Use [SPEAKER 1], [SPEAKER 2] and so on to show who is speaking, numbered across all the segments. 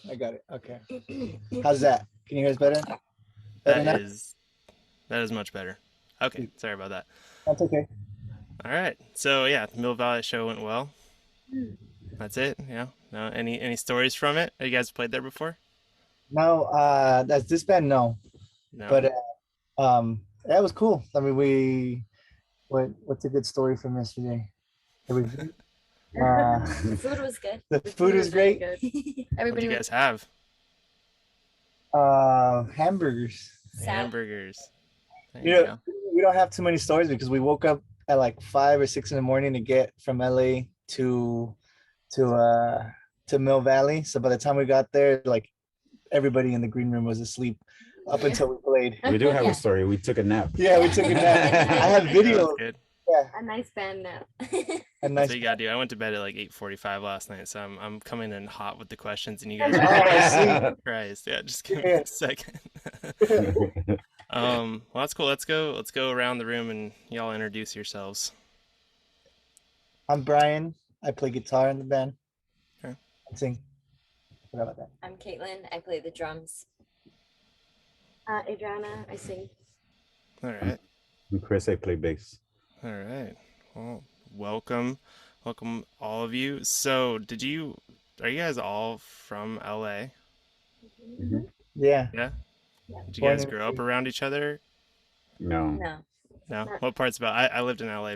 [SPEAKER 1] I got it. Okay. How's that? Can you hear us better? Better
[SPEAKER 2] That
[SPEAKER 1] now?
[SPEAKER 2] is that is much better. Okay, sorry about that.
[SPEAKER 1] That's okay.
[SPEAKER 2] All right. So yeah, the Mill Valley show went well. That's it. Yeah. No, any stories from it? Have you guys played there before?
[SPEAKER 1] No, that's this band. No,
[SPEAKER 2] No.
[SPEAKER 1] but that was cool. I mean, what's a good story from yesterday? It was
[SPEAKER 3] The food was good.
[SPEAKER 1] the
[SPEAKER 3] The
[SPEAKER 1] food was
[SPEAKER 3] really
[SPEAKER 1] great.
[SPEAKER 3] good.
[SPEAKER 2] What do
[SPEAKER 3] Everybody
[SPEAKER 2] you
[SPEAKER 3] was
[SPEAKER 2] guys have?
[SPEAKER 1] Hamburgers.
[SPEAKER 3] sad.
[SPEAKER 2] Hamburgers. There
[SPEAKER 1] You
[SPEAKER 2] you
[SPEAKER 1] know,
[SPEAKER 2] go.
[SPEAKER 1] we don't have too many stories because we woke up at like 5 or 6 in the morning to get from LA to uh to Mill Valley. So by the time we got there, like everybody in the green room was asleep up
[SPEAKER 3] Yeah.
[SPEAKER 1] until we played.
[SPEAKER 4] We do have
[SPEAKER 3] Yeah.
[SPEAKER 4] a story. We took a nap.
[SPEAKER 1] Yeah, we took a nap. I have
[SPEAKER 2] There you go.
[SPEAKER 1] video.
[SPEAKER 2] That's good.
[SPEAKER 1] Yeah,
[SPEAKER 3] A nice band now.
[SPEAKER 1] a
[SPEAKER 2] That's
[SPEAKER 1] nice.
[SPEAKER 2] what you gotta do. I went to bed at like 8:45 last night, so I'm coming in hot with the questions, and you guys
[SPEAKER 1] Oh,
[SPEAKER 2] are
[SPEAKER 1] I
[SPEAKER 2] Christ. Yeah, just give me
[SPEAKER 1] Yeah.
[SPEAKER 2] a second.
[SPEAKER 1] see.
[SPEAKER 2] Well, that's cool. Let's go around the room and y'all introduce yourselves.
[SPEAKER 1] I'm Brian. I play guitar in the band.
[SPEAKER 2] Okay.
[SPEAKER 1] I sing. Forgot about that.
[SPEAKER 3] I'm Caitlin. I play the drums. Adriana, I sing.
[SPEAKER 2] All right.
[SPEAKER 4] And Chris, I play bass.
[SPEAKER 2] All right. Well, welcome all of you. So, are you guys all from LA?
[SPEAKER 1] Yeah.
[SPEAKER 2] Yeah. Did you
[SPEAKER 1] Born
[SPEAKER 2] guys
[SPEAKER 1] in-
[SPEAKER 2] grow up around each other?
[SPEAKER 4] No.
[SPEAKER 3] No.
[SPEAKER 2] No.
[SPEAKER 3] Not-
[SPEAKER 2] What parts about? I lived in LA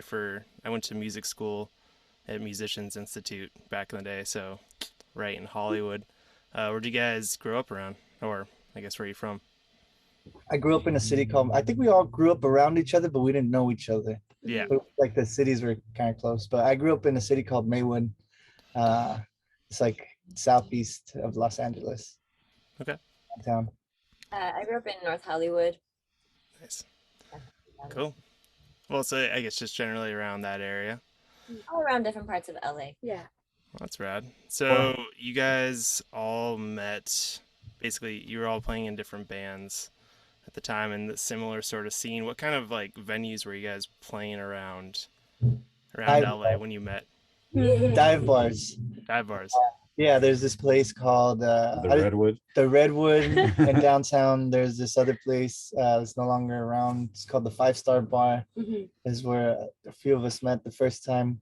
[SPEAKER 2] I went to music school at Musicians Institute back in the day, so right in Hollywood. Where'd you guys grow up around? Or I guess where are you from?
[SPEAKER 1] I grew up in a city called. I think we all grew up around each other, but we didn't know each other.
[SPEAKER 2] Yeah.
[SPEAKER 1] But, like the cities were kind of close. But I grew up in a city called Maywood. It's like southeast of Los Angeles.
[SPEAKER 2] Okay.
[SPEAKER 1] Town.
[SPEAKER 3] I grew up in North Hollywood.
[SPEAKER 2] Nice. Cool. Well, so I guess just generally around that area.
[SPEAKER 3] All around different parts of LA. Yeah.
[SPEAKER 2] Well, that's rad. So you guys all met, basically you were all playing in different bands at the time in the similar sort of scene. What kind of like venues were you guys playing around LA when you met?
[SPEAKER 1] Dive bars.
[SPEAKER 2] Dive bars.
[SPEAKER 1] Yeah, there's this place called
[SPEAKER 4] The Redwood.
[SPEAKER 1] the Redwood in downtown. There's this other place. It's no longer around. It's called the 5 Star Bar. Is where a few of us met the first time.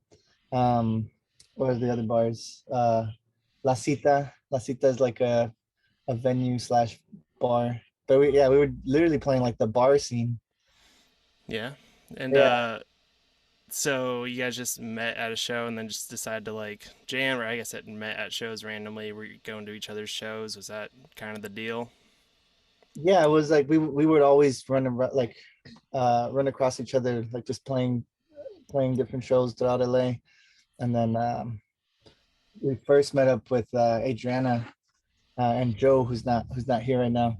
[SPEAKER 1] What are the other bars? La Cita. La Cita is like a venue slash bar. But we were literally playing like the bar scene.
[SPEAKER 2] Yeah. And
[SPEAKER 1] Yeah.
[SPEAKER 2] so you guys just met at a show and then just decided to like jam, or I guess it met at shows randomly. Were you going to each other's shows? Was that kind of the deal?
[SPEAKER 1] Yeah, it was like we would always run across each other, like just playing different shows throughout LA. And then we first met up with Adriana and Joe, who's not here right now.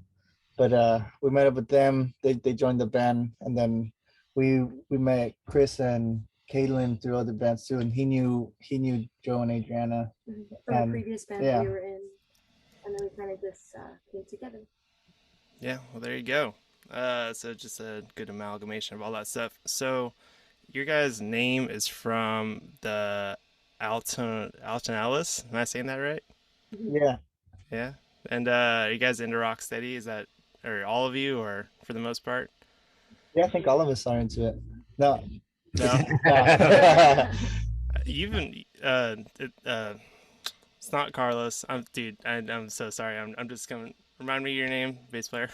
[SPEAKER 1] But we met up with them. They joined the band, and then we met Chris and Caitlin through other bands too. And he knew Joe and Adriana.
[SPEAKER 3] From
[SPEAKER 1] And,
[SPEAKER 3] a previous band
[SPEAKER 1] yeah.
[SPEAKER 3] we were in. And then we kind of just came together.
[SPEAKER 2] Yeah, well, there you go. So just a good amalgamation of all that stuff. So your guys' name is from the Alton. Am I saying that right?
[SPEAKER 1] Yeah.
[SPEAKER 2] Yeah. And are you guys into rock steady? Is that, or all of you, or for the most part?
[SPEAKER 1] Yeah, I think all of us are into it. No.
[SPEAKER 2] No.
[SPEAKER 1] No.
[SPEAKER 2] Even it's not Carlos. I'm so sorry. I'm just gonna remind me of your name, bass player.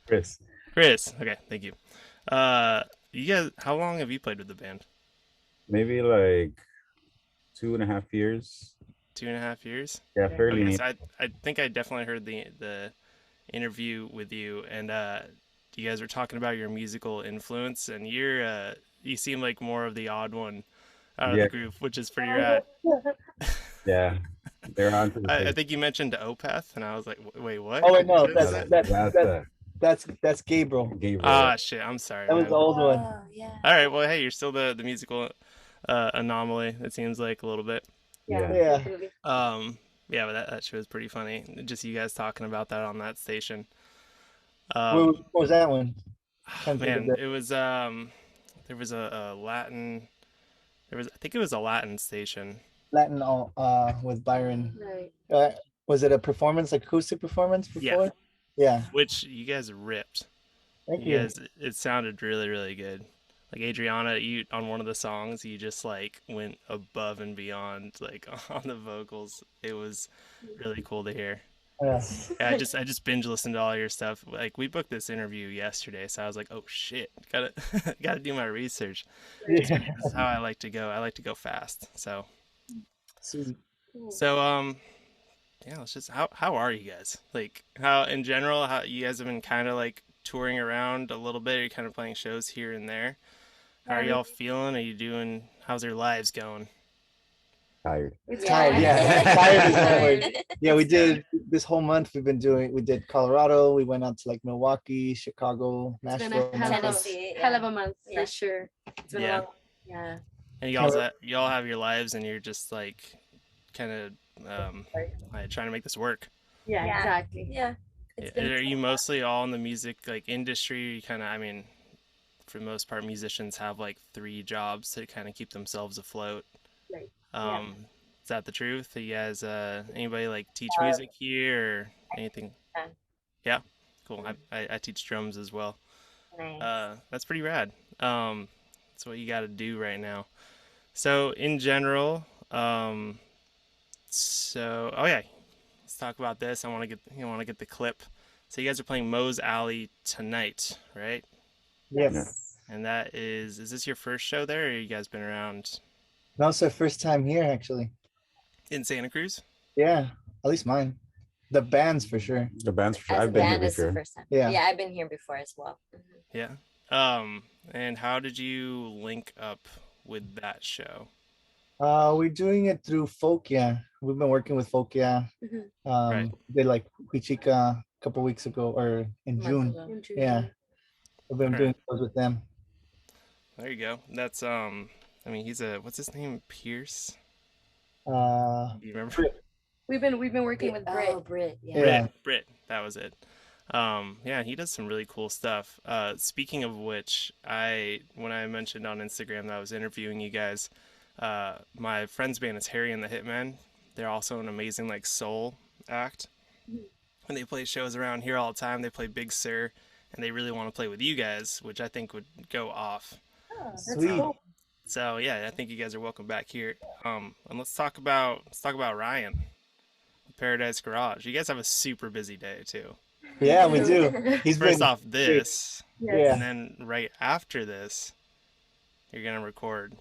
[SPEAKER 4] Chris.
[SPEAKER 2] Chris. Okay, thank you. You guys, how long have you played with the band?
[SPEAKER 4] Maybe like 2.5 years.
[SPEAKER 2] 2.5 years?
[SPEAKER 4] Yeah, fairly
[SPEAKER 2] Okay,
[SPEAKER 4] neat.
[SPEAKER 2] so I think I definitely heard the interview with you, and you guys were talking about your musical influence, and you seem like more of the odd one out of
[SPEAKER 4] Yeah.
[SPEAKER 2] the group, which is pretty rad.
[SPEAKER 4] Yeah. They're on to the
[SPEAKER 2] I
[SPEAKER 4] thing.
[SPEAKER 2] think you mentioned Opeth, and I was like, wait, what?
[SPEAKER 1] Oh wait, no,
[SPEAKER 2] What is
[SPEAKER 1] that's Gabriel.
[SPEAKER 4] Gabriel.
[SPEAKER 2] Ah, shit, I'm sorry,
[SPEAKER 1] That was
[SPEAKER 2] man.
[SPEAKER 1] the old one.
[SPEAKER 3] Oh, yeah.
[SPEAKER 2] All right, well, hey, you're still the musical anomaly, it seems like a little bit.
[SPEAKER 4] Yeah.
[SPEAKER 1] Yeah.
[SPEAKER 3] Definitely.
[SPEAKER 2] Yeah, but that show was pretty funny. Just you guys talking about that on that station.
[SPEAKER 1] What was that one? Trying to think of
[SPEAKER 2] Man,
[SPEAKER 1] the-
[SPEAKER 2] it was there was a Latin. I think it was a Latin station.
[SPEAKER 1] Latin with Byron.
[SPEAKER 3] Right.
[SPEAKER 1] Was it a performance, acoustic performance before? Yeah.
[SPEAKER 2] Which you guys ripped.
[SPEAKER 1] Thank
[SPEAKER 2] You
[SPEAKER 1] you.
[SPEAKER 2] guys, it sounded really, really good. Like Adriana, you on one of the songs, you just like went above and beyond, like on the vocals. It was really cool to hear.
[SPEAKER 1] Yeah.
[SPEAKER 2] Yeah, I just binge listened to all your stuff. Like we booked this interview yesterday, so I was like, oh shit, gotta gotta do my research.
[SPEAKER 1] Yeah.
[SPEAKER 2] This is how I like to go. I like to go fast. So
[SPEAKER 1] Sweet.
[SPEAKER 2] so yeah, let's just how are you guys? Like how in general, how you guys have been kind of like touring around a little bit, you're kind of playing shows here and there. How are y'all feeling? Are you doing how's your lives going?
[SPEAKER 4] Tired.
[SPEAKER 1] Tired, yeah. Tired is one word. Yeah, we did this whole month. We did Colorado. We went out to like Milwaukee, Chicago,
[SPEAKER 5] It's been
[SPEAKER 1] Nashville,
[SPEAKER 5] a hell of
[SPEAKER 3] Tennessee,
[SPEAKER 5] a, hell of a month
[SPEAKER 3] Yeah.
[SPEAKER 5] for sure. It's been
[SPEAKER 2] Yeah.
[SPEAKER 5] a long.
[SPEAKER 3] Yeah.
[SPEAKER 2] And y'all have your lives and you're just like kind of like, trying to make this work.
[SPEAKER 5] Yeah,
[SPEAKER 3] Yeah.
[SPEAKER 5] exactly.
[SPEAKER 3] Yeah. It's been
[SPEAKER 2] Are you mostly all in the music like industry? You kind of, I mean, for the most part, musicians have like 3 jobs to kind of keep themselves afloat.
[SPEAKER 5] Right.
[SPEAKER 2] Is that the truth? You guys, anybody like teach music here or anything?
[SPEAKER 3] Yeah.
[SPEAKER 2] Yeah, cool. I teach drums as well.
[SPEAKER 3] nice.
[SPEAKER 2] That's pretty rad. That's what you got to do right now. So in general, oh yeah, let's talk about this. I want to get the clip. So you guys are playing Moes Alley tonight, right?
[SPEAKER 1] Yes.
[SPEAKER 2] And that is this your first show there, or you guys been around
[SPEAKER 1] No, it's our first time here, actually.
[SPEAKER 2] in Santa Cruz?
[SPEAKER 1] Yeah, at least mine. The band's for sure.
[SPEAKER 4] The band's for sure.
[SPEAKER 3] As a
[SPEAKER 4] I've been here
[SPEAKER 3] band, it's the
[SPEAKER 4] before.
[SPEAKER 3] first time.
[SPEAKER 1] Yeah.
[SPEAKER 3] Yeah, I've been here before as well.
[SPEAKER 2] Yeah. And how did you link up with that show?
[SPEAKER 1] We're doing it through Folk, yeah. We've been working with Folk, yeah.
[SPEAKER 3] Mhm.
[SPEAKER 2] Right.
[SPEAKER 1] Did like Huichica a couple weeks ago or in June.
[SPEAKER 5] In June.
[SPEAKER 1] Yeah. We've been
[SPEAKER 2] Alright.
[SPEAKER 1] doing shows with them.
[SPEAKER 2] There you go. That's I mean he's what's his name? Pierce?
[SPEAKER 1] Uh,
[SPEAKER 2] Do you remember?
[SPEAKER 1] Brit.
[SPEAKER 5] We've been working with Brit.
[SPEAKER 3] Oh, Brit. Yeah.
[SPEAKER 1] Yeah.
[SPEAKER 2] Brit, that was it. Yeah, he does some really cool stuff. Speaking of which, when I mentioned on Instagram that I was interviewing you guys, my friend's band is Harry and the Hitmen. They're also an amazing like soul act. And they play shows around here all the time. They play Big Sur, and they really want to play with you guys, which I think would go off.
[SPEAKER 1] Sweet.
[SPEAKER 2] So yeah, I think you guys are welcome back here. And let's talk about Ryan, Paradise Garage. You guys have a super busy day too.
[SPEAKER 1] Yeah, we do. He's
[SPEAKER 2] First
[SPEAKER 1] been
[SPEAKER 2] off, this,
[SPEAKER 1] Yeah.
[SPEAKER 2] and then right after this, you're gonna record.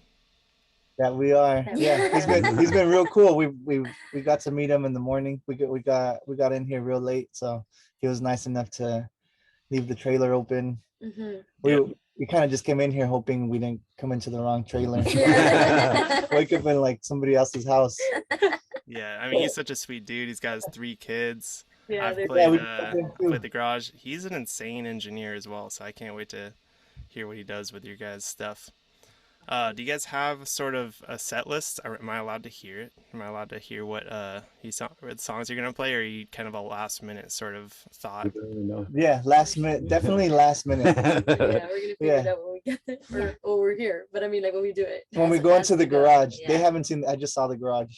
[SPEAKER 1] that we are. Yeah, he's been real cool. We got to meet him in the morning. We got in here real late, so he was nice enough to leave the trailer open. We kind of just came in here hoping we didn't come into the wrong trailer. Wake up in like somebody else's house.
[SPEAKER 2] Yeah, I mean he's such a sweet dude. He's got his 3 kids.
[SPEAKER 5] Yeah,
[SPEAKER 2] I've
[SPEAKER 5] they're-
[SPEAKER 2] played,
[SPEAKER 1] we got them too.
[SPEAKER 2] played the garage. He's an insane engineer as well, so I can't wait to hear what he does with your guys' stuff. Do you guys have sort of a set list? Am I allowed to hear it? Am I allowed to hear what what songs you're gonna play, or are you kind of a last minute sort of thought?
[SPEAKER 4] We don't even know.
[SPEAKER 1] Yeah, last minute, definitely last minute.
[SPEAKER 5] Yeah, we're gonna figure
[SPEAKER 1] Yeah.
[SPEAKER 5] it out when we get there, or we're here. But I mean, like when we do it.
[SPEAKER 1] When we
[SPEAKER 3] That's-
[SPEAKER 1] go
[SPEAKER 3] that's
[SPEAKER 1] into the
[SPEAKER 3] good,
[SPEAKER 1] garage, they
[SPEAKER 3] yeah.
[SPEAKER 1] haven't seen. I just saw the garage.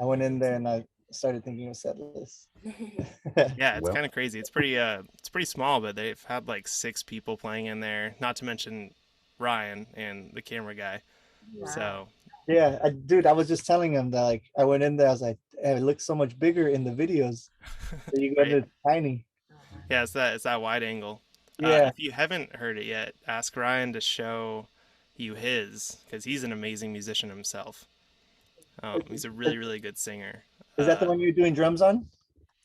[SPEAKER 1] I went in there and I started thinking of set list.
[SPEAKER 2] Yeah, it's
[SPEAKER 4] Well.
[SPEAKER 2] kind of crazy. It's pretty small, but they've had like 6 people playing in there, not to mention Ryan and the camera guy. So
[SPEAKER 1] Yeah, dude, I was just telling him that like I went in there, I was like, it looks so much bigger in the videos. You go
[SPEAKER 2] Right.
[SPEAKER 1] to tiny.
[SPEAKER 2] yeah, it's that wide angle.
[SPEAKER 1] Yeah.
[SPEAKER 2] If you haven't heard it yet, ask Ryan to show you his, because he's an amazing musician himself. He's a really, really good singer.
[SPEAKER 1] Is that the one you're doing drums on?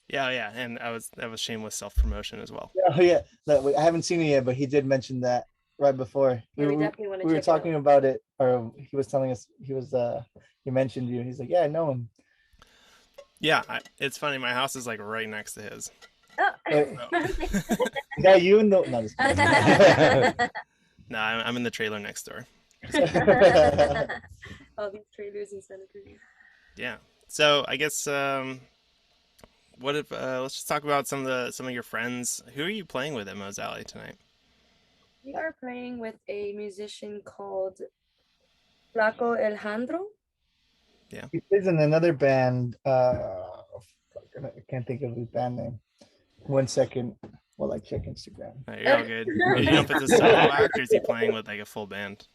[SPEAKER 2] Yeah, and that was shameless self promotion as well.
[SPEAKER 1] Oh yeah. No, I haven't seen it yet, but he did mention that right before.
[SPEAKER 5] Yeah, we definitely want to.
[SPEAKER 1] We were talking about it, or he was telling us he mentioned you. He's like, yeah, I know him.
[SPEAKER 2] Yeah, it's funny. My house is like right next to his.
[SPEAKER 3] Oh.
[SPEAKER 1] Is that you? No, just kidding.
[SPEAKER 2] No, I'm in the trailer next door.
[SPEAKER 5] All these traders in Santa Cruz.
[SPEAKER 2] Yeah. So I guess what if let's just talk about some of your friends. Who are you playing with at Moes Alley tonight?
[SPEAKER 5] We are playing with a musician called Laco Eljandro.
[SPEAKER 1] He plays in another band. I can't think of his band name. 1 second while I check Instagram.
[SPEAKER 2] You're all good. You know if it's a solo act or is he playing with like a full band?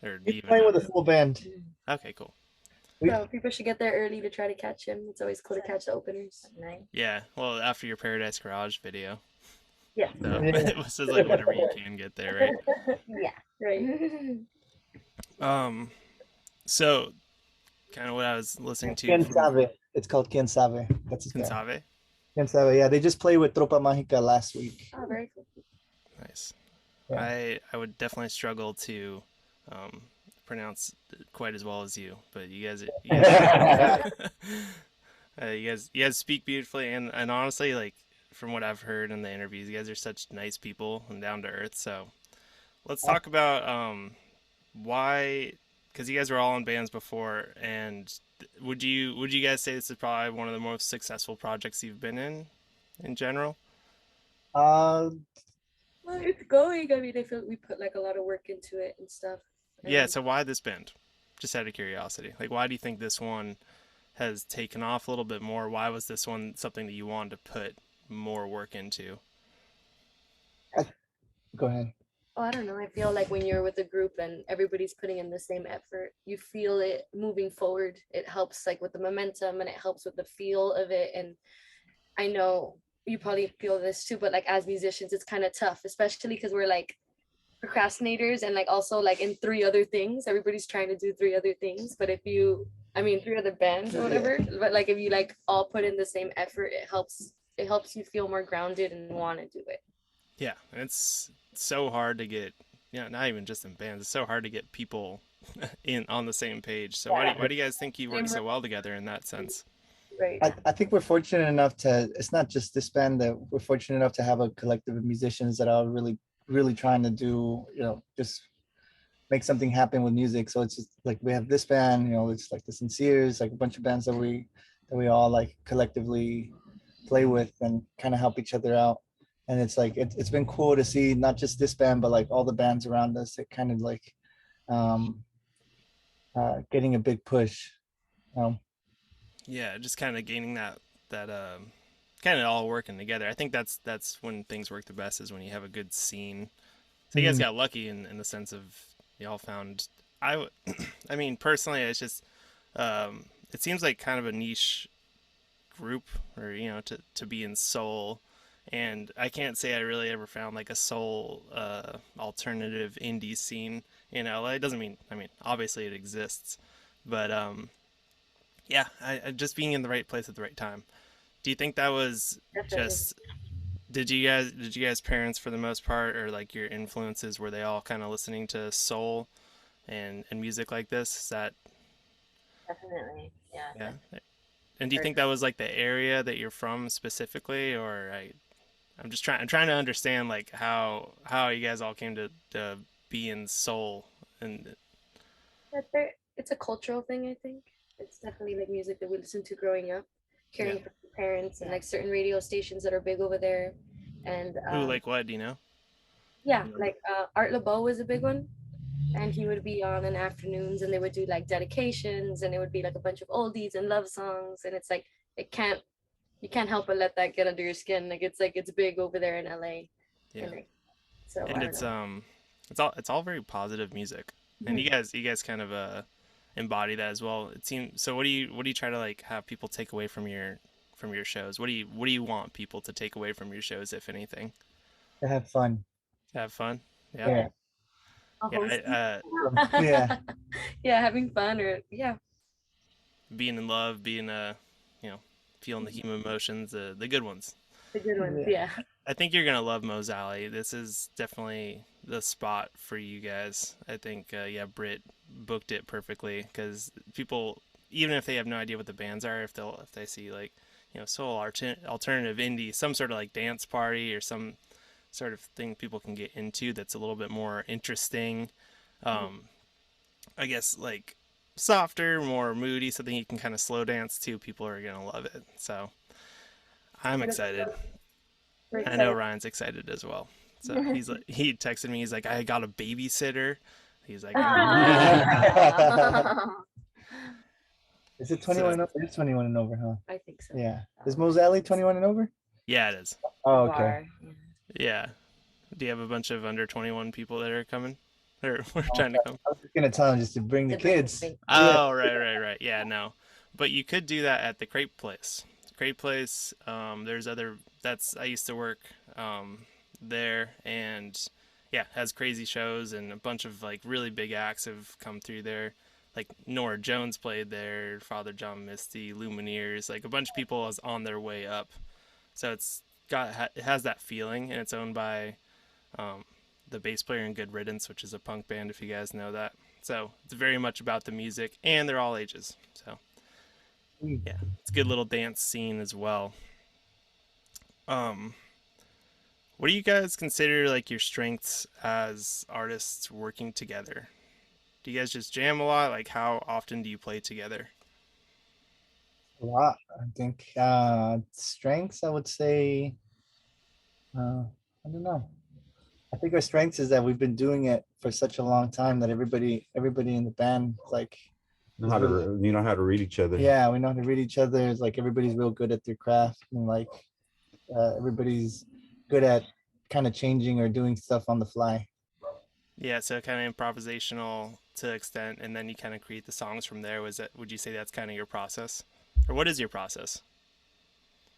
[SPEAKER 2] Or
[SPEAKER 1] He's playing with a full band.
[SPEAKER 2] Okay, cool.
[SPEAKER 5] So people should get there early to try to catch him. It's always cool to catch the openers.
[SPEAKER 3] Nice.
[SPEAKER 2] Yeah, well, after your Paradise Garage video.
[SPEAKER 5] Yeah.
[SPEAKER 2] So it was just like whatever you can get there, right?
[SPEAKER 3] Yeah.
[SPEAKER 5] Right.
[SPEAKER 2] So kind of what I was listening to.
[SPEAKER 1] Quien Sabe. It's called Quien Sabe. That's his band.
[SPEAKER 2] Sabe?
[SPEAKER 1] Quien Sabe. Yeah, they just played with Tropa Mágica last week.
[SPEAKER 5] Oh, very cool.
[SPEAKER 2] Nice.
[SPEAKER 1] Yeah.
[SPEAKER 2] I would definitely struggle to pronounce quite as well as you, but you guys you guys speak beautifully, and honestly, like from what I've heard in the interviews, you guys are such nice people and down to earth. So let's talk about why, because you guys were all in bands before, and would you guys say this is probably one of the most successful projects you've been in general?
[SPEAKER 1] Uh,
[SPEAKER 5] Well, it's going. I mean, I feel we put like a lot of work into it and stuff.
[SPEAKER 2] Yeah, so why this band? Just out of curiosity. Like, why do you think this one has taken off a little bit more? Why was this one something that you wanted to put more work into?
[SPEAKER 1] Go ahead.
[SPEAKER 5] Oh, I don't know. I feel like when you're with a group and everybody's putting in the same effort, you feel it moving forward. It helps like with the momentum and it helps with the feel of it. And I know you probably feel this too, but like as musicians, it's kind of tough, especially because we're like procrastinators and like also like in 3 other things. Everybody's trying to do 3 other things. But if you, I mean, 3 other bands or whatever, but like if you like all put in the same effort, it helps you feel more grounded and want to do it.
[SPEAKER 2] Yeah, and it's so hard to get, not even just in bands, it's so hard to get people on the same page. So why do you guys think you work so well together in that sense?
[SPEAKER 5] Right.
[SPEAKER 1] I think we're fortunate enough it's not just this band, that we're fortunate enough to have a collective of musicians that are really, really trying to do, just make something happen with music. So it's just like we have this band, it's like the Sinceres, like a bunch of bands that we all like collectively play with and kind of help each other out. And it's like it's been cool to see not just this band, but like all the bands around us that kind of like getting a big push.
[SPEAKER 2] Yeah, just kind of gaining that kind of all working together. I think that's when things work the best, is when you have a good scene. So you guys got lucky in the sense of y'all found. I mean, personally, it's just it seems like kind of a niche group, or to be in soul. And I can't say I really ever found like a soul alternative indie scene in LA. It doesn't mean, obviously it exists, but yeah, I just being in the right place at the right time. Do you think that was just, did you guys parents for the most part, or like your influences, were they all kind of listening to soul and music like this? Is that
[SPEAKER 3] Definitely. Yeah.
[SPEAKER 2] And do you think that was like the area that you're from specifically, or I'm trying to understand like how you guys all came to be in soul? And
[SPEAKER 5] It's a cultural thing, I think. It's definitely like music that we listened to growing up, hearing from parents, and like certain radio stations that are big over there. And
[SPEAKER 2] like what, do you know?
[SPEAKER 5] Yeah, like Art LeBeau was a big one, and he would be on in afternoons, and they would do like dedications, and it would be like a bunch of oldies and love songs, and it's like you can't help but let that get under your skin. Like it's big over there in LA.
[SPEAKER 2] Yeah.
[SPEAKER 5] And
[SPEAKER 2] it's all very positive music, and you guys kind of embody that as well, it seems. So what do you try to like have people take away from your shows? What do you want people to take away from your shows, if anything?
[SPEAKER 1] To have fun.
[SPEAKER 2] Have fun.
[SPEAKER 1] Yeah.
[SPEAKER 5] Yeah, having fun, or
[SPEAKER 2] being in love, being feeling the human emotions, the good ones.
[SPEAKER 5] The good ones, yeah.
[SPEAKER 2] I think you're gonna love Moes Alley. This is definitely the spot for you guys. I think Britt booked it perfectly, because people, even if they have no idea what the bands are, if they see like soul alternative indie, some sort of like dance party or some sort of thing people can get into that's a little bit more interesting, I guess like softer, more moody, something you can kind of slow dance to, people are gonna love it. So I'm excited. I know Ryan's excited as well. So he texted me, he's like, I got a babysitter. He's like,
[SPEAKER 1] Is it 21 and over? It's 21 and over, huh?
[SPEAKER 5] I think so.
[SPEAKER 1] Yeah. Is Moes Alley 21 and over?
[SPEAKER 2] Yeah, it is.
[SPEAKER 1] Oh, okay.
[SPEAKER 3] Bar, yeah.
[SPEAKER 2] Yeah. Do you have a bunch of under 21 people that are coming? Or we're trying to come?
[SPEAKER 1] I was just gonna tell him just to bring the
[SPEAKER 5] To bring the
[SPEAKER 1] kids.
[SPEAKER 5] big-
[SPEAKER 2] Oh, right. Yeah, no. But you could do that at the Crepe Place. Crepe Place, there's other, I used to work there, and yeah, has crazy shows, and a bunch of like really big acts have come through there. Like Nora Jones played there, Father John Misty, Lumineers, like a bunch of people is on their way up. So it has that feeling, and it's owned by the bass player in Good Riddance, which is a punk band, if you guys know that. So it's very much about the music, and they're all ages. So yeah, it's a good little dance scene as well. What do you guys consider like your strengths as artists working together? Do you guys just jam a lot? Like, how often do you play together?
[SPEAKER 1] A lot, I think. Strengths, I would say. I don't know. I think our strengths is that we've been doing it for such a long time that everybody in the band, like,
[SPEAKER 4] You know how to read each other.
[SPEAKER 1] yeah, we know how to read each other. It's like everybody's real good at their craft, and like everybody's good at kind of changing or doing stuff on the fly.
[SPEAKER 2] Yeah, so kind of improvisational to an extent, and then you kind of create the songs from there. Would you say that's kind of your process? Or what is your process?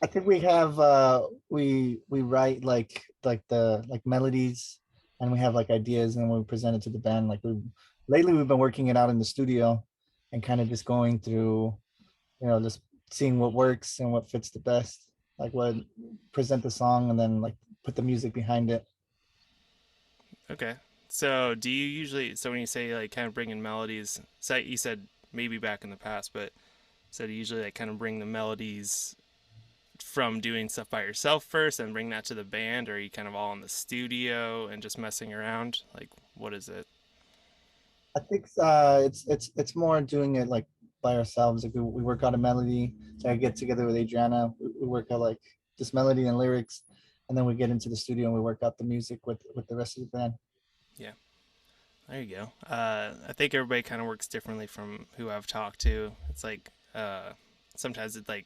[SPEAKER 1] I think we have we write like melodies, and we have like ideas, and we present it to the band. Like lately we've been working it out in the studio, and kind of just going through, just seeing what works and what fits the best. Like what present the song, and then like put the music behind it.
[SPEAKER 2] Okay. So do you usually, so when you say like kind of bring in melodies, so you said maybe back in the past, but so do you usually like kind of bring the melodies from doing stuff by yourself first and bring that to the band, or are you kind of all in the studio and just messing around? Like, what is it?
[SPEAKER 1] I think it's more doing it like by ourselves. Like we work out a melody. So I get together with Adriana. We work out like this melody and lyrics, and then we get into the studio and we work out the music with the rest of the band.
[SPEAKER 2] Yeah, there you go. I think everybody kind of works differently from who I've talked to. It's like sometimes it's like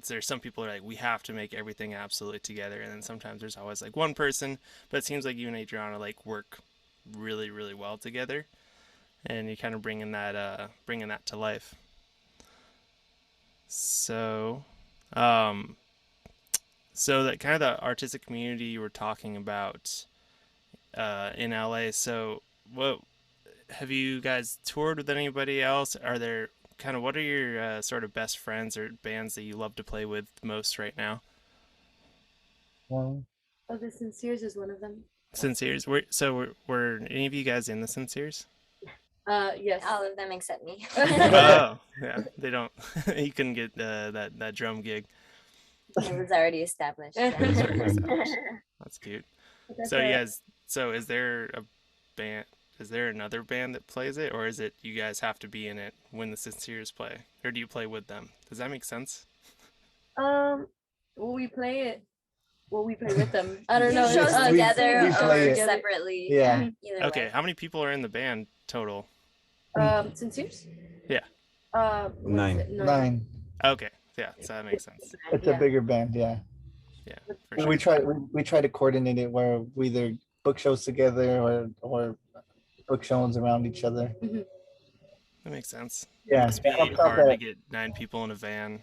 [SPEAKER 2] there's some people are like, we have to make everything absolutely together, and then sometimes there's always like one person. But it seems like you and Adriana like work really, really well together, and you kind of bringing that to life. So, so that kind of the artistic community you were talking about in LA. So, what have you guys toured with anybody else? Are there kind of, what are your sort of best friends or bands that you love to play with most right now?
[SPEAKER 5] Oh, the Sinceres is one of them.
[SPEAKER 2] Sinceres. Were any of you guys in the Sinceres?
[SPEAKER 5] Yes.
[SPEAKER 3] All of them except me.
[SPEAKER 2] Oh, yeah. They don't. You couldn't get that drum gig.
[SPEAKER 3] It was already established.
[SPEAKER 2] It was already established. That's cute.
[SPEAKER 5] That's
[SPEAKER 2] So you
[SPEAKER 5] a-
[SPEAKER 2] guys. So is there a band? Is there another band that plays it, or is it you guys have to be in it when the Sinceres play, or do you play with them? Does that make sense?
[SPEAKER 5] Well, we play it. Well, we play with them. I don't know.
[SPEAKER 3] Shows
[SPEAKER 5] it's-
[SPEAKER 3] together
[SPEAKER 1] we play
[SPEAKER 3] or
[SPEAKER 1] it.
[SPEAKER 3] separately.
[SPEAKER 1] Yeah.
[SPEAKER 3] Either
[SPEAKER 2] Okay.
[SPEAKER 3] way.
[SPEAKER 2] How many people are in the band total?
[SPEAKER 5] Sinceres?
[SPEAKER 2] Yeah.
[SPEAKER 5] What is
[SPEAKER 4] 9.
[SPEAKER 5] it?
[SPEAKER 1] 9.
[SPEAKER 2] Okay. Yeah. So that makes sense.
[SPEAKER 1] It's
[SPEAKER 5] Yeah.
[SPEAKER 1] a bigger band, yeah.
[SPEAKER 2] Yeah. For
[SPEAKER 1] And
[SPEAKER 2] sure.
[SPEAKER 1] we try to coordinate it where we either book shows together or book shows around each other.
[SPEAKER 2] That makes sense.
[SPEAKER 1] Yeah.
[SPEAKER 2] It must be
[SPEAKER 1] It helps out
[SPEAKER 2] hard to
[SPEAKER 1] that-
[SPEAKER 2] get 9 people in a van.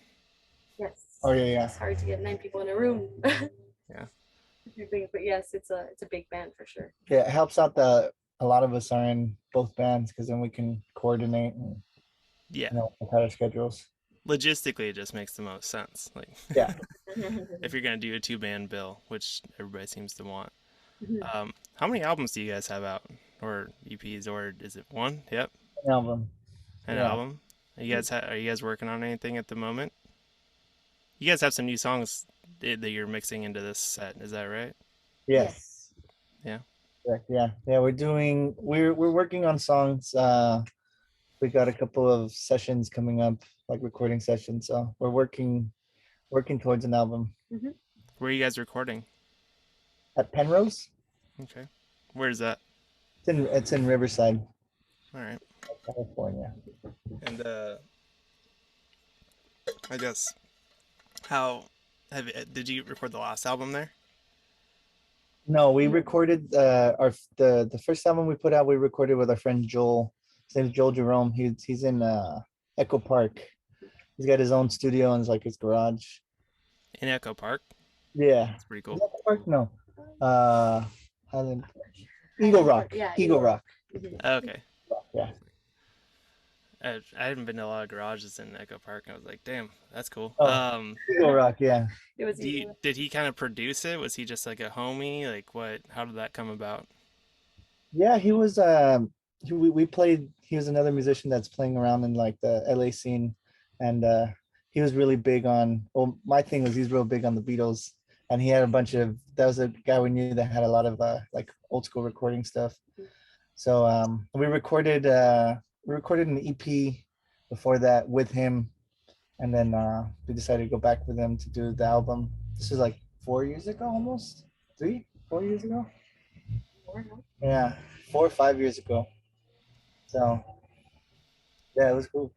[SPEAKER 5] Yes.
[SPEAKER 1] Oh yeah.
[SPEAKER 5] It's hard to get 9 people in a room.
[SPEAKER 2] Yeah.
[SPEAKER 5] But yes, it's a big band for sure.
[SPEAKER 1] Yeah, it helps out that a lot of us are in both bands, because then we can coordinate and
[SPEAKER 2] Yeah.
[SPEAKER 1] with our schedules.
[SPEAKER 2] Logistically, it just makes the most sense. Like,
[SPEAKER 1] Yeah.
[SPEAKER 2] if you're gonna do a 2-band bill, which everybody seems to want.
[SPEAKER 5] Mhm.
[SPEAKER 2] How many albums do you guys have out, or EPs, or is it one? Yep,
[SPEAKER 1] An album.
[SPEAKER 2] an
[SPEAKER 1] Yeah.
[SPEAKER 2] album. Are you guys working on anything at the moment? You guys have some new songs that you're mixing into this set. Is that right?
[SPEAKER 1] Yes.
[SPEAKER 2] Yeah.
[SPEAKER 1] Yeah. We're working on songs. We got a couple of sessions coming up, like recording sessions. So we're working towards an album
[SPEAKER 2] Where are you guys recording?
[SPEAKER 1] at Penrose.
[SPEAKER 2] Okay. Where's that?
[SPEAKER 1] It's in Riverside,
[SPEAKER 2] All right.
[SPEAKER 1] California.
[SPEAKER 2] And I guess did you record the last album there?
[SPEAKER 1] No, we recorded the first album we put out. We recorded with our friend Joel. His name is Joel Jerome. He's in Echo Park. He's got his own studio and it's like his garage.
[SPEAKER 2] In Echo Park?
[SPEAKER 1] Yeah.
[SPEAKER 2] That's pretty cool.
[SPEAKER 1] Echo Park? No. Highland. Eagle Rock.
[SPEAKER 5] Yeah,
[SPEAKER 1] Eagle Rock.
[SPEAKER 2] Okay.
[SPEAKER 1] Yeah.
[SPEAKER 2] I haven't been to a lot of garages in Echo Park, and I was like, damn, that's cool.
[SPEAKER 1] Oh. Eagle Rock, yeah.
[SPEAKER 5] It was
[SPEAKER 2] did he kind of produce it? Was he just like a homie? Like how did that come about?
[SPEAKER 1] Yeah, he was we played, he was another musician that's playing around in like the LA scene, and he was really big on, well, my thing was he's real big on the Beatles, and he had a bunch of, that was a guy we knew that had a lot of like old school recording stuff. So we recorded an EP before that with him, and then we decided to go back with him to do the album. This was like 4 years ago, almost 4 years ago. Yeah, 4 or 5 years ago. So yeah, it was cool.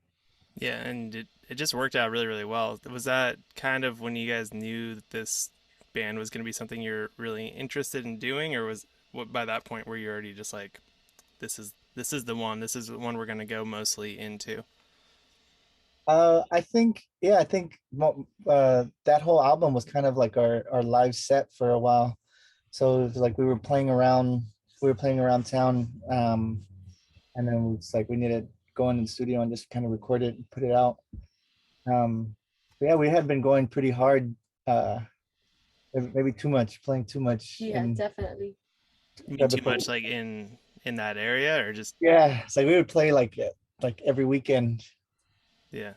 [SPEAKER 2] Yeah, and it just worked out really, really well. Was that kind of when you guys knew that this band was going to be something you're really interested in doing, or was by that point were you already just like, this is the one we're going to go mostly into?
[SPEAKER 1] I think that whole album was kind of like our live set for a while. So it was like we were playing around town, and then we needed to go in the studio and just kind of record it and put it out. But yeah, we had been going pretty hard, maybe playing too much.
[SPEAKER 5] Yeah, definitely.
[SPEAKER 2] You mean too much like in that area, or just?
[SPEAKER 1] Yeah, it's like we would play like every weekend.
[SPEAKER 2] Yeah,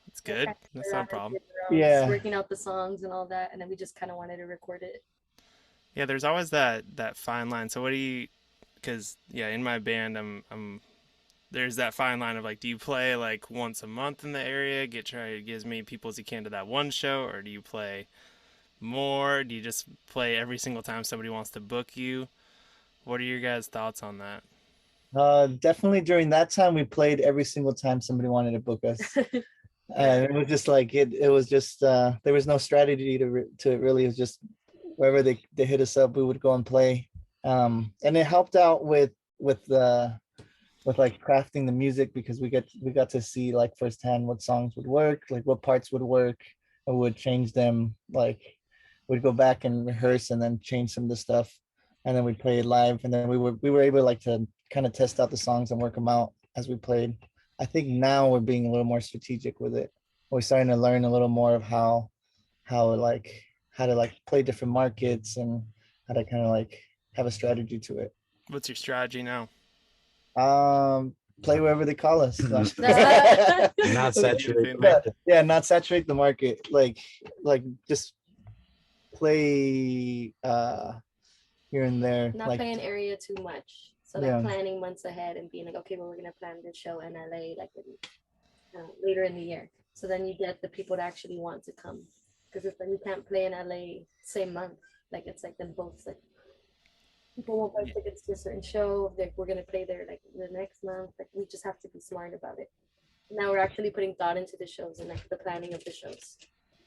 [SPEAKER 2] it's good. That's not a problem.
[SPEAKER 1] Yeah,
[SPEAKER 5] working out the songs and all that, and then we just kind of wanted to record it.
[SPEAKER 2] Yeah, there's always that fine line. So what do you? Because yeah, in my band, I'm there's that fine line of like, do you play like once a month in the area, try to get as many people as you can to that one show, or do you play more? Do you just play every single time somebody wants to book you? What are your guys' thoughts on that?
[SPEAKER 1] Definitely during that time we played every single time somebody wanted to book us. And it was just like it was just there was no strategy to it really. It was just wherever they hit us up, we would go and play. And it helped out with like crafting the music, because we got to see like firsthand what songs would work, like what parts would work, and would change them. Like we'd go back and rehearse and then change some of the stuff, and then we'd play it live, and then we were able like to kind of test out the songs and work them out as we played. I think now we're being a little more strategic with it. We're starting to learn a little more of how to play different markets and how to kind of like have a strategy to it.
[SPEAKER 2] What's your strategy now?
[SPEAKER 1] Play wherever they call us.
[SPEAKER 4] Not saturate.
[SPEAKER 1] Yeah, not saturate the market. Like just play here and there.
[SPEAKER 5] Not
[SPEAKER 1] like
[SPEAKER 5] play an area too much. So planning months ahead and being like, okay, well, we're gonna plan this show in LA like later in the year. So then you get the people that actually want to come. Because if you can't play in LA same month, like it's like them both like people won't buy tickets to a certain show. Like we're gonna play there like the next month. Like we just have to be smart about it. Now we're actually putting thought into the shows and like the planning of the shows.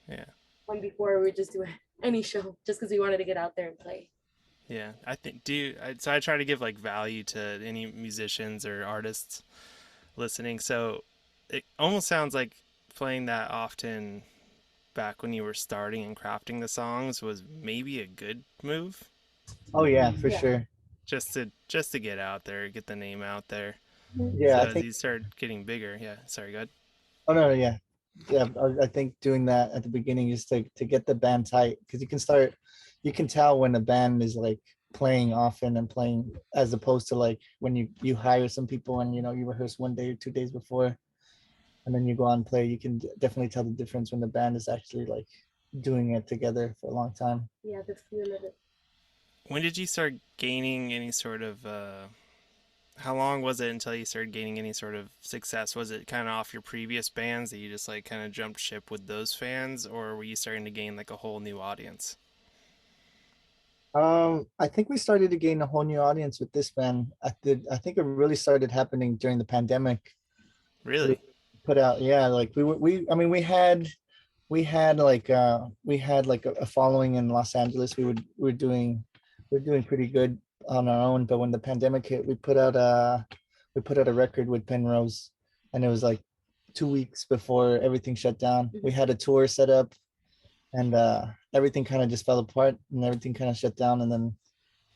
[SPEAKER 2] Yeah.
[SPEAKER 5] When before we would just do any show just because we wanted to get out there and play.
[SPEAKER 2] Yeah, I think so I try to give like value to any musicians or artists listening. So it almost sounds like playing that often back when you were starting and crafting the songs was maybe a good move.
[SPEAKER 1] Oh yeah, for sure.
[SPEAKER 2] Just to get out there, get the name out there.
[SPEAKER 1] Yeah,
[SPEAKER 2] so as you start getting bigger. Yeah, sorry, go ahead.
[SPEAKER 1] Oh no, yeah. I think doing that at the beginning is to get the band tight, because you can tell when a band is like playing often and playing, as opposed to like when you hire some people and you rehearse 1 day or 2 days before, and then you go on and play. You can definitely tell the difference when the band is actually like doing it together for a long time.
[SPEAKER 5] Yeah, the feel of it.
[SPEAKER 2] When did you start gaining any sort of how long was it until you started gaining any sort of success? Was it kind of off your previous bands that you just like kind of jumped ship with those fans, or were you starting to gain like a whole new audience?
[SPEAKER 1] I think we started to gain a whole new audience with this band. I think it really started happening during the pandemic.
[SPEAKER 2] Really?
[SPEAKER 1] Put out, yeah, like we had we had like a following in Los Angeles. We're doing pretty good on our own, but when the pandemic hit, we put out a record with Penrose, and it was like 2 weeks before everything shut down. We had a tour set up, and everything kind of just fell apart, and everything kind of shut down. And then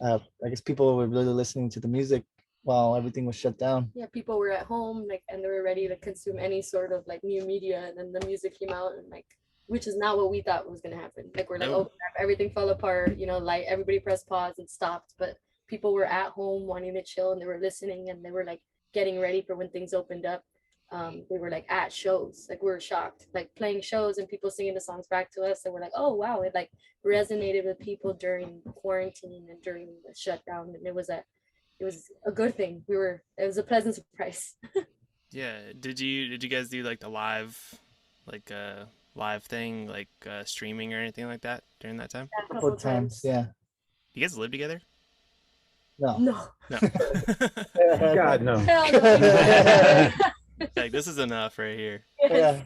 [SPEAKER 1] I guess people were really listening to the music while everything was shut down.
[SPEAKER 5] Yeah, people were at home, like, and they were ready to consume any sort of like new media, and then the music came out, and like, which is not what we thought was gonna happen. Like, we're like, oh, crap, everything fell apart, you know, like everybody pressed pause and stopped, but people were at home wanting to chill, and they were listening, and they were like getting ready for when things opened up. They were like at shows, like we were shocked, like playing shows and people singing the songs back to us, and we're like, oh wow, it like resonated with people during quarantine and during the shutdown, and it was a good thing. It was a pleasant surprise.
[SPEAKER 2] Yeah. Did you guys do like the live thing, like streaming or anything like that during that time?
[SPEAKER 5] A couple times.
[SPEAKER 1] Yeah.
[SPEAKER 2] You guys live together?
[SPEAKER 1] No.
[SPEAKER 5] No.
[SPEAKER 2] No.
[SPEAKER 4] God, no.
[SPEAKER 5] Hell no.
[SPEAKER 2] Like, this is enough right here.
[SPEAKER 1] Yeah.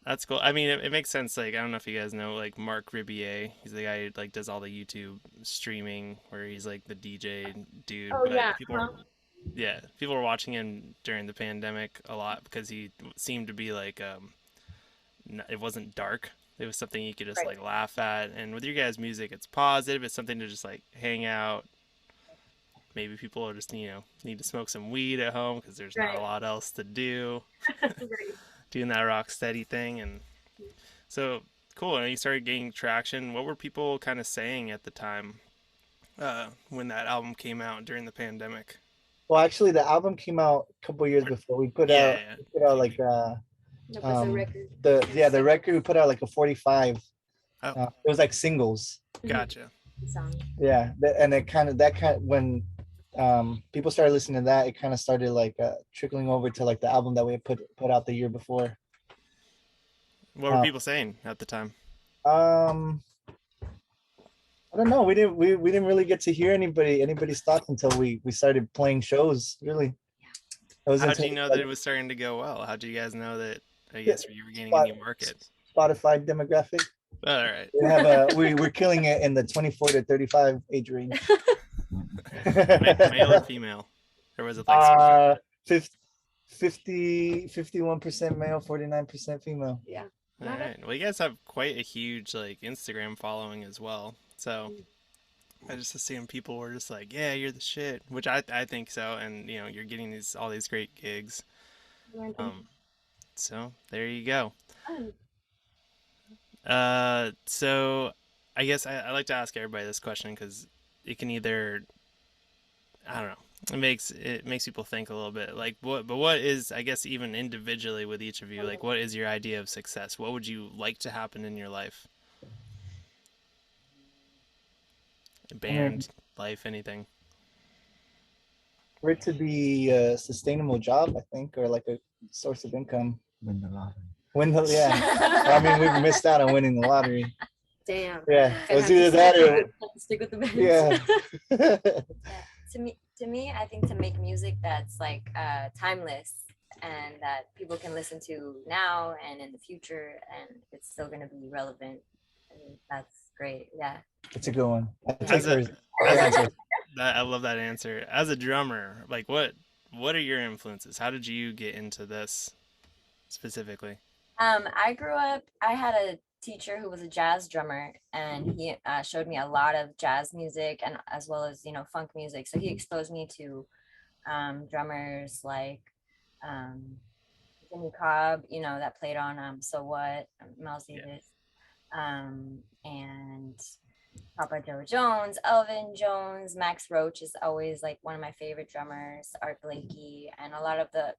[SPEAKER 2] That's cool. I mean, it makes sense. Like, I don't know if you guys know, like, Mark Ribier. He's the guy who, like, does all the YouTube streaming where he's, like, the DJ dude.
[SPEAKER 5] Oh, yeah.
[SPEAKER 2] People were watching him during the pandemic a lot because he seemed to be, like, it wasn't dark. It was something you could just, like, laugh at. And with your guys' music, it's positive. It's something to just, like, hang out. Maybe people are just, need to smoke some weed at home because there's not a lot else to do. Doing that rock steady thing. And so cool. And you started getting traction. What were people kind of saying at the time when that album came out during the pandemic?
[SPEAKER 1] Well, actually, the album came out a couple years before. We put out like the record. We put out like a 45. It was like singles.
[SPEAKER 2] Gotcha.
[SPEAKER 1] Yeah, and when people started listening to that, it kind of started like trickling over to like the album that we had put out the year before.
[SPEAKER 2] What were people saying at the time?
[SPEAKER 1] I don't know. We didn't really get to hear anybody's thoughts until we started playing shows. Really.
[SPEAKER 2] How did you know that it was starting to go well? How did you guys know that? I guess you were getting a new market.
[SPEAKER 1] Spotify demographic.
[SPEAKER 2] All right.
[SPEAKER 1] We're killing it in the 24 to 35 age range.
[SPEAKER 2] Male or female? Or was it like
[SPEAKER 1] 51% male, 49% female.
[SPEAKER 5] Yeah.
[SPEAKER 2] All right. Well, you guys have quite a huge like Instagram following as well. So I just assumed people were just like, yeah, you're the shit, which I think so. And you're getting all these great gigs. So there you go. So I guess I like to ask everybody this question because it can either, I don't know, it makes people think a little bit. Like what is, I guess, even individually with each of you, like what is your idea of success? What would you like to happen in your life? Band, life, anything.
[SPEAKER 1] For it to be a sustainable job, I think, or like a source of income.
[SPEAKER 4] Win the lottery.
[SPEAKER 1] I mean, we've missed out on winning the lottery.
[SPEAKER 5] Damn.
[SPEAKER 1] Yeah, it was either that or
[SPEAKER 5] stick with the band.
[SPEAKER 1] Yeah.
[SPEAKER 3] To me, I think to make music that's like timeless and that people can listen to now and in the future, and it's still going to be relevant. And that's great. Yeah.
[SPEAKER 1] It's a good one.
[SPEAKER 2] I love that answer. As a drummer, like what are your influences? How did you get into this specifically?
[SPEAKER 3] I grew up, I had a teacher who was a jazz drummer, and he showed me a lot of jazz music and as well as funk music. So he exposed me to drummers like Jimmy Cobb, that played on So What, Miles Davis, and Papa Joe Jones, Elvin Jones, Max Roach is always like one of my favorite drummers, Art Blakey, and a lot of the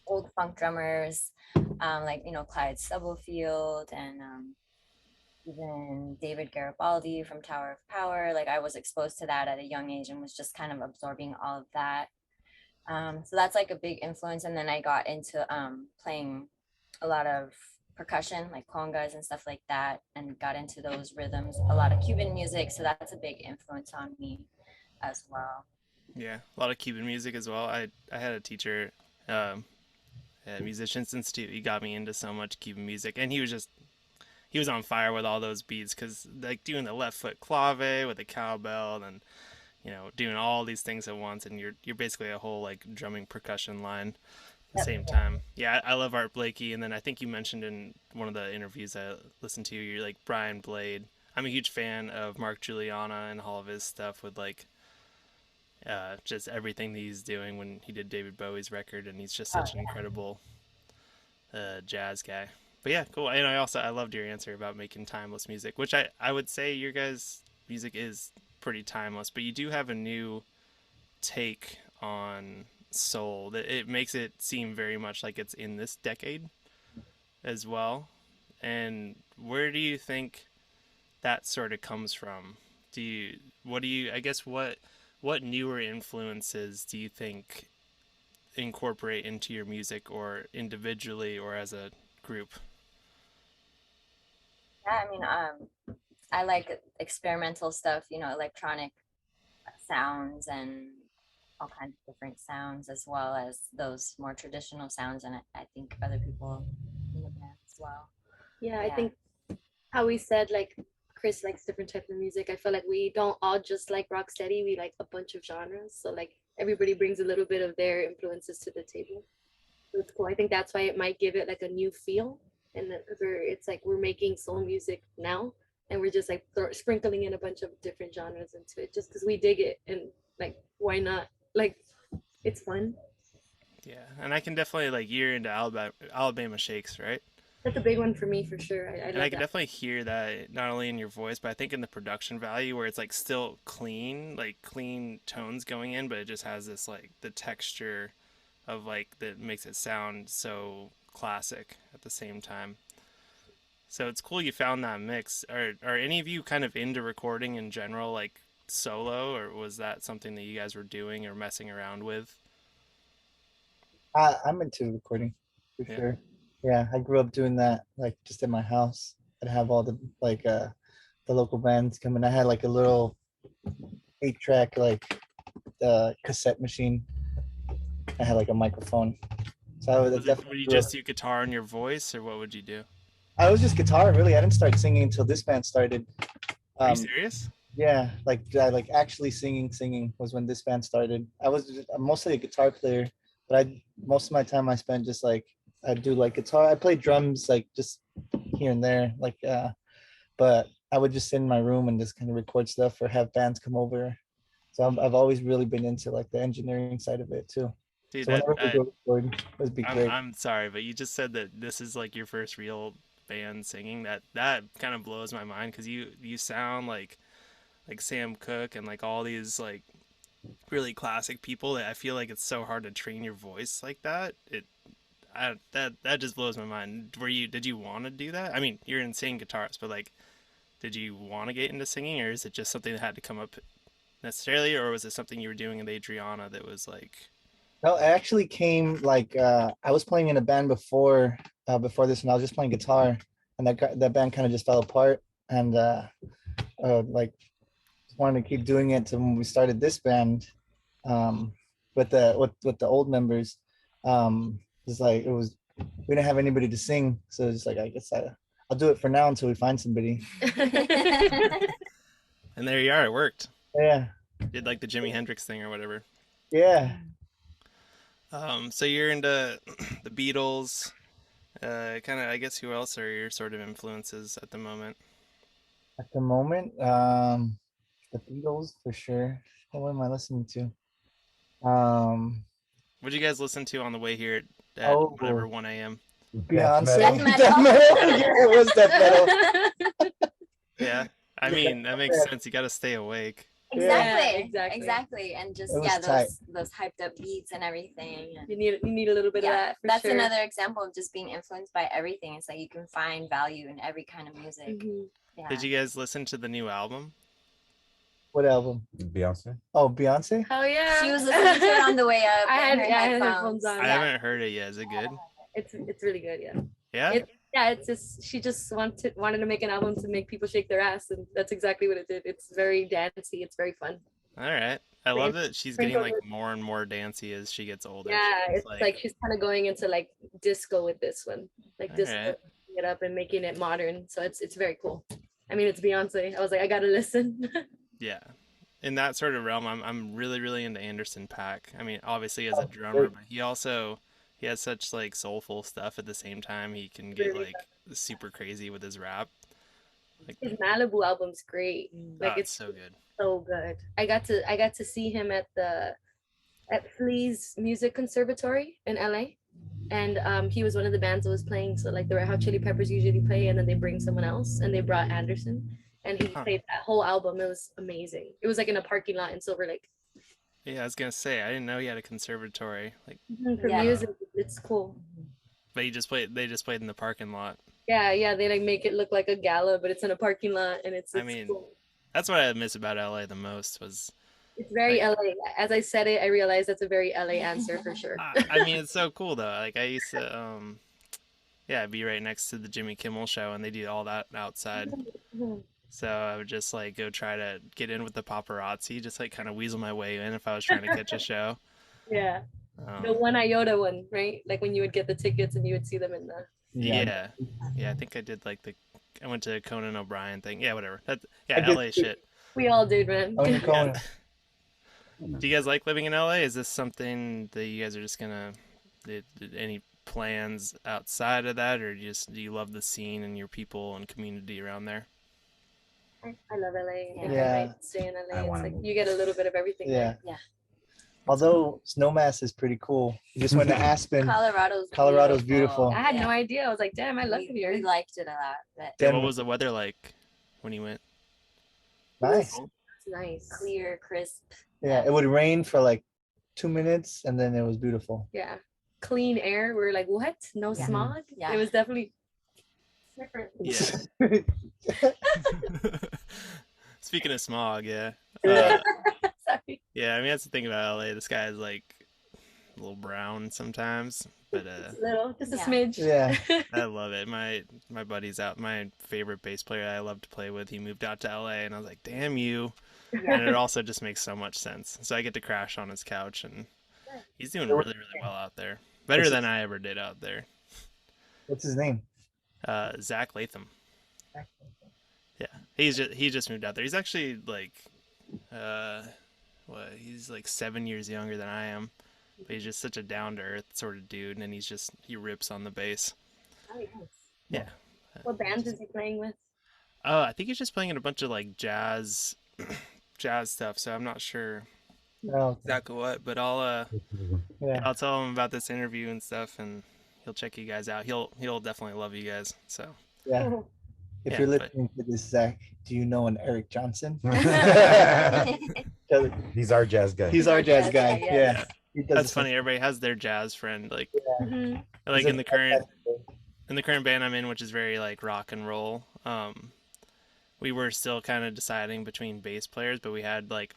[SPEAKER 3] old funk drummers, like Clyde Stubblefield and even David Garibaldi from Tower of Power. Like I was exposed to that at a young age and was just kind of absorbing all of that. So that's like a big influence. And then I got into playing a lot of percussion, like congas and stuff like that, and got into those rhythms, a lot of Cuban music. So that's a big influence on me as well.
[SPEAKER 2] Yeah, a lot of Cuban music as well. I had a teacher at Musicians Institute. He got me into so much Cuban music, and he was just he was on fire with all those beats because like doing the left foot clave with the cowbell and doing all these things at once, and you're basically a whole like drumming percussion line at the same time. Yeah, I love Art Blakey, and then I think you mentioned in one of the interviews I listened to, you're like Brian Blade. I'm a huge fan of Mark Juliana and all of his stuff with like just everything that he's doing when he did David Bowie's record, and he's just such an incredible jazz guy. But yeah, cool. And I loved your answer about making timeless music, which I would say your guys' music is pretty timeless, but you do have a new take on soul that it makes it seem very much like it's in this decade as well. And where do you think that sort of comes from? What newer influences do you think incorporate into your music, or individually or as a group?
[SPEAKER 3] Yeah, I mean, I like experimental stuff, electronic sounds and all kinds of different sounds, as well as those more traditional sounds. And I think other people in the band as well.
[SPEAKER 5] Yeah, I think how we said, like, Chris likes different types of music. I feel like we don't all just like rock steady. We like a bunch of genres. So like everybody brings a little bit of their influences to the table. So it's cool. I think that's why it might give it like a new feel. And it's like we're making soul music now, and we're just like sprinkling in a bunch of different genres into it just because we dig it, and like why not? Like it's fun.
[SPEAKER 2] Yeah, and I can definitely like you're into Alabama Shakes, right?
[SPEAKER 5] That's a big one for me for sure.
[SPEAKER 2] I can definitely hear that not only in your voice, but I think in the production value where it's like still clean, like clean tones going in, but it just has this like the texture of like that makes it sound so classic at the same time. So it's cool you found that mix. Are any of you kind of into recording in general, like solo, or was that something that you guys were doing or messing around with?
[SPEAKER 1] I'm into recording for sure. Yeah, I grew up doing that, like just in my house. I'd have all the like the local bands come in. I had like a little 8-track like cassette machine. I had like a microphone. So I would
[SPEAKER 2] Would you just do guitar and your voice, or what would you do?
[SPEAKER 1] I was just guitar, really. I didn't start singing until this band started.
[SPEAKER 2] Are you serious?
[SPEAKER 1] Yeah, like actually singing was when this band started. I'm mostly a guitar player, but most of my time I spent just like I do like guitar. I play drums like just here and there, like but I would just sit in my room and just kind of record stuff or have bands come over. So I've always really been into like the engineering side of it too.
[SPEAKER 2] Dude,
[SPEAKER 1] so whenever we go record, it'd be great.
[SPEAKER 2] I'm sorry, but you just said that this is like your first real band singing. That kind of blows my mind because you sound like Sam Cooke and like all these like really classic people that I feel like it's so hard to train your voice like that. That just blows my mind. Did you want to do that? I mean, you're an insane guitarist, but like, did you want to get into singing, or is it just something that had to come up necessarily, or was it something you were doing with Adriana that was like?
[SPEAKER 1] No, it actually came like I was playing in a band before this, and I was just playing guitar, and that band kind of just fell apart, and like wanted to keep doing it. So when we started this band, with the old members, it's like we didn't have anybody to sing, so it's like I guess I'll do it for now until we find somebody.
[SPEAKER 2] And there you are, it worked.
[SPEAKER 1] Yeah.
[SPEAKER 2] Did like the Jimi Hendrix thing or whatever.
[SPEAKER 1] Yeah.
[SPEAKER 2] So you're into the Beatles, kind of. I guess who else are your sort of influences at the moment?
[SPEAKER 1] At the moment, the Beatles for sure. What am I listening to?
[SPEAKER 2] What did you guys listen to on the way here at whatever 1 a.m.?
[SPEAKER 1] Beyonce.
[SPEAKER 3] Death metal.
[SPEAKER 1] Death metal. Yeah, it was death metal.
[SPEAKER 2] Yeah, I mean that makes sense. You got to stay awake.
[SPEAKER 3] Exactly. And just those hyped up beats and everything.
[SPEAKER 5] You need a little bit of that.
[SPEAKER 3] That's sure. Another example of just being influenced by everything. It's like you can find value in every kind of music.
[SPEAKER 5] Mm-hmm.
[SPEAKER 3] Yeah.
[SPEAKER 2] Did you guys listen to the new album?
[SPEAKER 1] What album?
[SPEAKER 4] Beyonce.
[SPEAKER 1] Oh, Beyonce.
[SPEAKER 5] Oh yeah.
[SPEAKER 3] She was listening to it on the way up.
[SPEAKER 5] I had headphones on.
[SPEAKER 2] I haven't heard it yet. Is it good?
[SPEAKER 5] It's really good. Yeah.
[SPEAKER 2] Yeah.
[SPEAKER 5] It's just she just wanted to make an album to make people shake their ass, and that's exactly what it did. It's very dancey. It's very fun.
[SPEAKER 2] All right. I love that she's getting like more and more dancey as she gets older.
[SPEAKER 5] Yeah, it's like she's kind of going into like disco with this one, like disco.
[SPEAKER 2] Right.
[SPEAKER 5] it up and making it modern. So it's very cool. I mean, it's Beyonce. I was like, I gotta listen.
[SPEAKER 2] Yeah. In that sort of realm, I'm really into Anderson Paak. I mean, obviously as a drummer, but he has such like soulful stuff at the same time. He can get
[SPEAKER 5] Really
[SPEAKER 2] like super crazy with his rap. Like,
[SPEAKER 5] His Malibu album's great. Like
[SPEAKER 2] it's so good.
[SPEAKER 5] so good. I got to see him at Flea's Music Conservatory in LA. And he was one of the bands that was playing. So like the Red Hot Chili Peppers usually play, and then they bring someone else, and they brought Anderson, and he played that whole album. It was amazing. It was like in a parking lot in Silver Lake.
[SPEAKER 2] Yeah, I was gonna say I didn't know he had a conservatory. Like
[SPEAKER 5] For music, it's cool.
[SPEAKER 2] but they just played in the parking lot.
[SPEAKER 5] Yeah, they like make it look like a gala, but it's in a parking lot, and it's
[SPEAKER 2] I mean,
[SPEAKER 5] cool.
[SPEAKER 2] that's what I miss about LA the most was
[SPEAKER 5] It's very
[SPEAKER 2] like,
[SPEAKER 5] LA. As I said it, I realized that's a very LA answer for sure.
[SPEAKER 2] I mean, it's so cool though. Like I used to yeah, be right next to the Jimmy Kimmel show, and they do all that outside. So I would just like go try to get in with the paparazzi, just like kind of weasel my way in if I was trying to catch a show.
[SPEAKER 5] Yeah. The One Iota one, right? Like when you would get the tickets and you would see them in the.
[SPEAKER 2] Yeah. I think I did like I went to Conan O'Brien thing. Yeah, whatever. Yeah,
[SPEAKER 1] I
[SPEAKER 2] LA shit.
[SPEAKER 5] We all did, man.
[SPEAKER 1] Oh, you're calling.
[SPEAKER 2] Do you guys like living in LA? Is this something that you guys are just gonna did any plans outside of that, or do you love the scene and your people and community around there?
[SPEAKER 5] I love LA.
[SPEAKER 3] Yeah.
[SPEAKER 5] If
[SPEAKER 1] Yeah.
[SPEAKER 5] I might stay in LA.
[SPEAKER 4] I
[SPEAKER 5] It's
[SPEAKER 4] wanna
[SPEAKER 5] like
[SPEAKER 4] move.
[SPEAKER 5] you get a little bit of everything.
[SPEAKER 1] Yeah.
[SPEAKER 3] Yeah.
[SPEAKER 1] Although Snowmass is pretty cool. You just went to Aspen. Colorado's beautiful.
[SPEAKER 5] I had no idea. I was like, damn, I love it here.
[SPEAKER 3] We liked it a lot. But
[SPEAKER 2] Yeah, what was the weather like when you went?
[SPEAKER 1] Nice.
[SPEAKER 5] It's nice.
[SPEAKER 3] clear, crisp.
[SPEAKER 1] Yeah, it would rain for like 2 minutes and then it was beautiful.
[SPEAKER 5] Yeah. Clean air. We were like, what? No
[SPEAKER 3] Yeah.
[SPEAKER 5] smog?
[SPEAKER 3] Yeah.
[SPEAKER 5] It was definitely different.
[SPEAKER 2] Yeah. Speaking of smog, yeah.
[SPEAKER 5] Sorry.
[SPEAKER 2] Yeah, I mean that's the thing about LA. The sky is like a little brown sometimes, but
[SPEAKER 5] Just a little, just a
[SPEAKER 3] Yeah.
[SPEAKER 5] smidge.
[SPEAKER 1] Yeah.
[SPEAKER 2] I love it. My buddy's out. My favorite bass player I love to play with, he moved out to LA, and I was like, damn you. And it also just makes so much sense. So I get to crash on his couch, and he's doing really well out there. Better than I ever did out there.
[SPEAKER 1] What's his name?
[SPEAKER 2] Zach Latham. Yeah, he just moved out there. He's actually like, he's like 7 years younger than I am, but he's just such a down to earth sort of dude, and he rips on the bass.
[SPEAKER 5] Oh, nice.
[SPEAKER 2] Yeah.
[SPEAKER 5] What bands is he playing with?
[SPEAKER 2] I think he's just playing in a bunch of like jazz stuff. So I'm not sure
[SPEAKER 1] Oh,
[SPEAKER 2] exactly what, but
[SPEAKER 1] yeah.
[SPEAKER 2] I'll tell him about this interview and stuff, and he'll check you guys out. He'll definitely love you guys. So
[SPEAKER 1] Yeah. If
[SPEAKER 2] Yeah,
[SPEAKER 1] you're
[SPEAKER 2] but-
[SPEAKER 1] listening to this, Zach, do you know an Eric Johnson?
[SPEAKER 4] He's our jazz guy.
[SPEAKER 1] He's our jazz guy.
[SPEAKER 3] Yeah.
[SPEAKER 1] Yeah. He does
[SPEAKER 2] that's
[SPEAKER 1] some-
[SPEAKER 2] funny. Everybody has their jazz friend, like
[SPEAKER 5] Mhm.
[SPEAKER 2] like
[SPEAKER 1] he's
[SPEAKER 2] in
[SPEAKER 1] a-
[SPEAKER 2] the current band I'm in, which is very like rock and roll. We were still kind of deciding between bass players, but we had like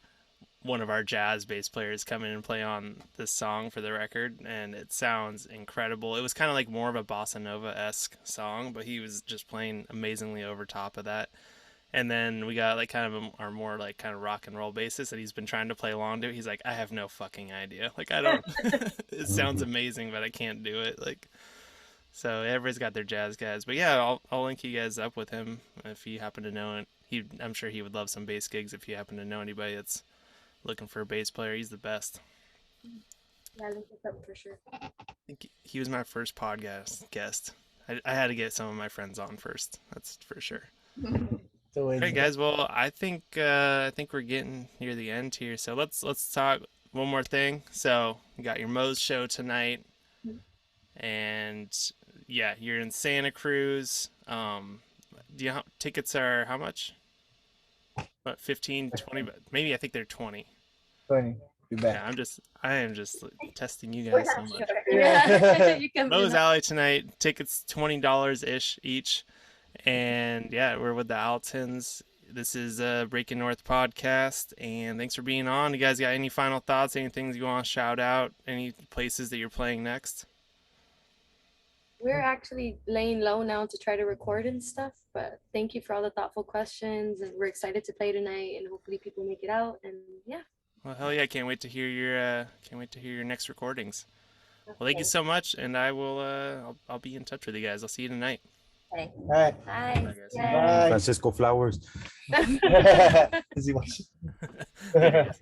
[SPEAKER 2] one of our jazz bass players come in and play on this song for the record, and it sounds incredible. It was kind of like more of a bossa nova-esque song, but he was just playing amazingly over top of that. And then we got like kind of our more like kind of rock and roll bassist that he's been trying to play along to. He's like, I have no fucking idea. Like I don't. It sounds amazing, but I can't do it. Like. So everybody's got their jazz guys, but yeah, I'll link you guys up with him if you happen to know it. I'm sure he would love some bass gigs if you happen to know anybody that's looking for a bass player. He's the best.
[SPEAKER 5] Yeah, link us up for sure.
[SPEAKER 2] I think he was my first podcast guest. I had to get some of my friends on first. That's for sure.
[SPEAKER 1] So
[SPEAKER 2] All right, guys. Well, I think we're getting near the end here. So let's talk one more thing. So you got your Moes show tonight, and yeah, you're in Santa Cruz. Tickets are how much? What, 15, 20? Maybe I think they're 20.
[SPEAKER 1] Funny. Be back.
[SPEAKER 2] Yeah, I am just testing you guys so much.
[SPEAKER 5] Yeah. You can
[SPEAKER 2] Moes Alley tonight. Tickets $20 each, and yeah, we're with the Altons. This is a Breaking North podcast, and thanks for being on. You guys got any final thoughts? Any things you want to shout out? Any places that you're playing next?
[SPEAKER 5] We're actually laying low now to try to record and stuff, but thank you for all the thoughtful questions, and we're excited to play tonight, and hopefully people make it out. And yeah.
[SPEAKER 2] Well, hell yeah! Can't wait to hear your next recordings. Well, thank you so much, and I will I'll be in touch with you guys. I'll see you tonight.
[SPEAKER 3] Okay.
[SPEAKER 1] All right.
[SPEAKER 3] Bye.
[SPEAKER 2] Bye, guys.
[SPEAKER 3] Yeah.
[SPEAKER 1] Bye.
[SPEAKER 4] Francisco Flowers.
[SPEAKER 1] Is he watching?
[SPEAKER 2] Thank you, guys.